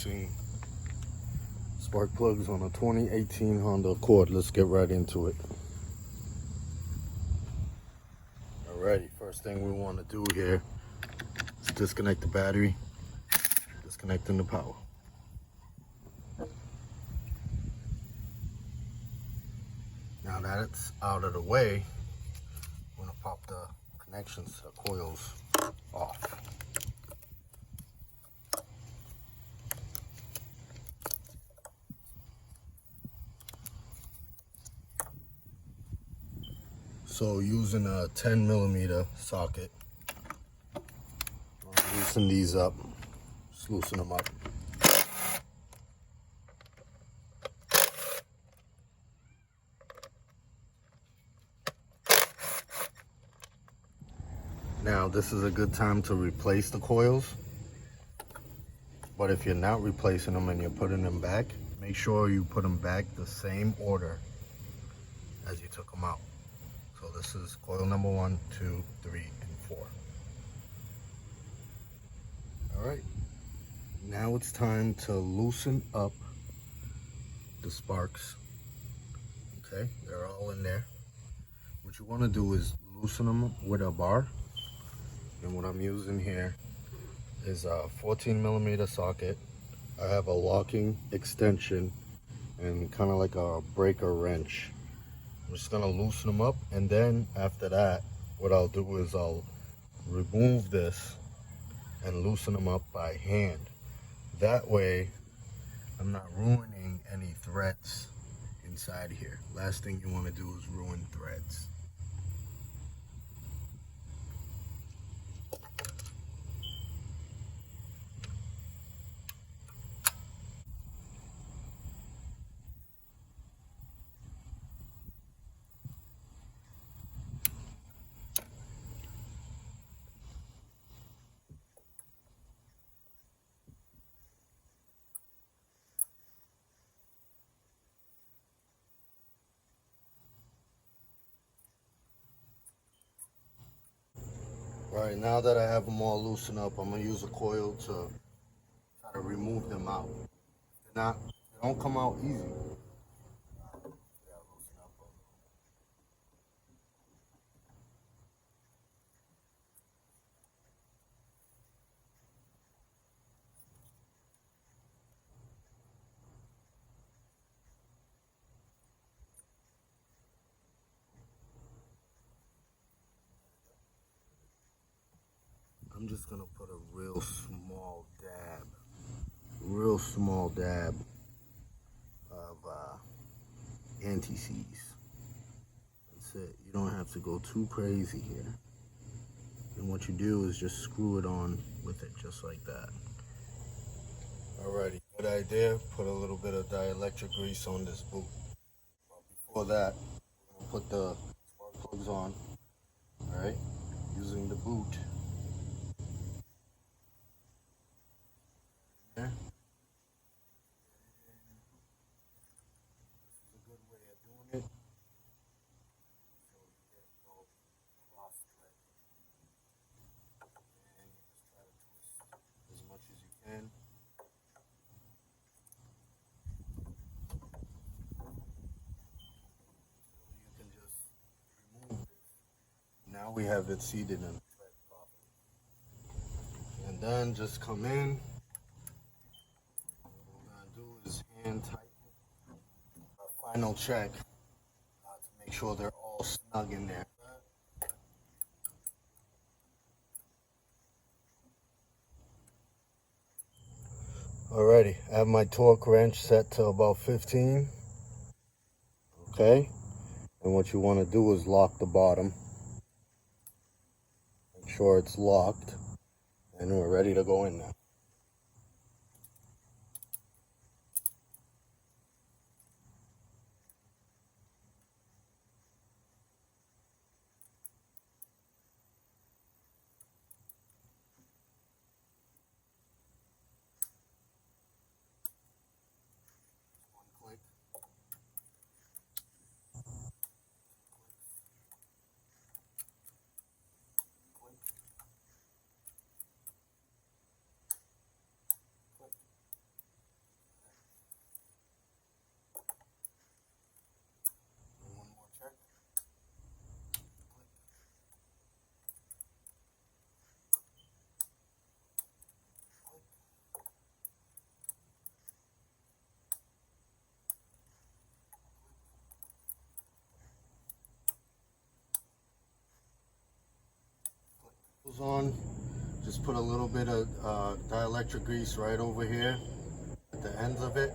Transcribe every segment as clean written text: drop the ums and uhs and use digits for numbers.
Introducing spark plugs on a 2018 Honda Accord. Let's get right into it. Alrighty, first thing we want to do here is disconnect the battery, disconnecting the power. Now that it's out of the way, I'm going to pop the connections to the coils off. So using a 10mm socket, I'll loosen these up, just loosen them up. Now this is a good time to replace the coils, but if you're not replacing them and you're putting them back, make sure you put them back the same order as you took them out. So this is coil number 1, 2, 3, and 4. All right, now it's time to loosen up the sparks. Okay, they're all in there. What you want to do is loosen them with a bar. And what I'm using here is a 14mm socket. I have a locking extension and kind of like a breaker wrench. I'm just gonna loosen them up, and then after that, what I'll do is I'll remove this and loosen them up by hand. That way, I'm not ruining any threads inside here. Last thing you want to do is ruin threads. Right, now that I have them all loosened up, I'm gonna use a coil to try to remove them out. They don't come out easy. I'm just gonna put a real small dab of anti-seize. That's it. You don't have to go too crazy here. And what you do is just screw it on with it, just like that. Alrighty, good idea. Put a little bit of dielectric grease on this boot. But before that, we're gonna put the spark plugs on. Alright, using the boot. There. This is a good way of doing it. So you get no cross thread. And you just try to twist as much as you can. You can just remove it. Now we have it seated in the thread properly. And then just come in. And tighten our final check to make sure they're all snug in there. Alrighty, I have my torque wrench set to about 15. Okay, and what you want to do is lock the bottom. Make sure it's locked, and we're ready to go in now. on. Just put a little bit of dielectric grease right over here at the ends of it.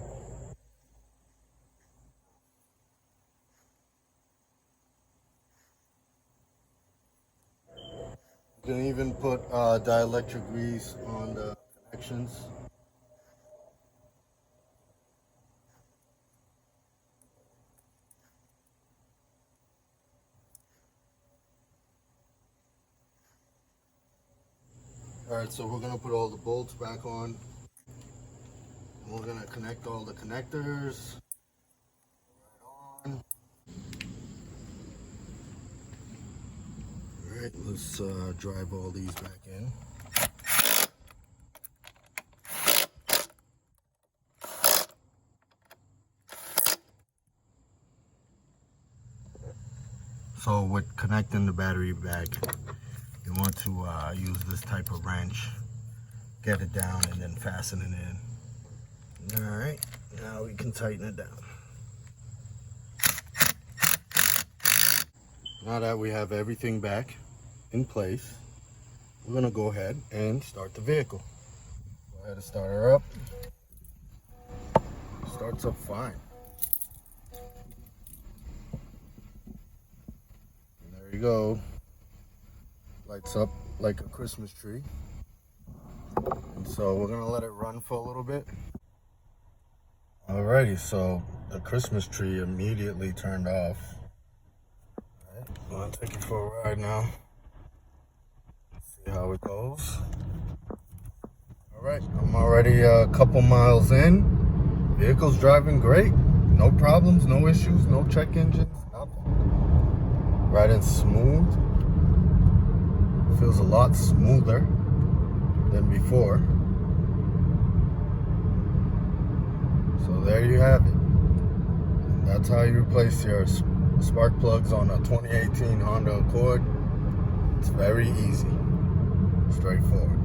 You can even put dielectric grease on the connections. Alright, so we're going to put all the bolts back on. And we're going to connect all the connectors. Right on. Alright, let's drive all these back in. So with connecting the battery back, you want to use this type of wrench, get it down, and then fasten it in. Alright, now we can tighten it down. Now that we have everything back in place, we're going to go ahead and start the vehicle. Go ahead and start her up. Starts up fine. And there you go. Lights up like a Christmas tree. And so we're gonna let it run for a little bit. Alrighty, so the Christmas tree immediately turned off. Alright, I'm gonna take you for a ride now. See how it goes. Alright, I'm already a couple miles in. Vehicle's driving great. No problems, no issues, no check engines, nothing. Riding smooth. Feels a lot smoother than before. So there you have it. And that's how you replace your spark plugs on a 2018 Honda Accord. It's very easy, straightforward.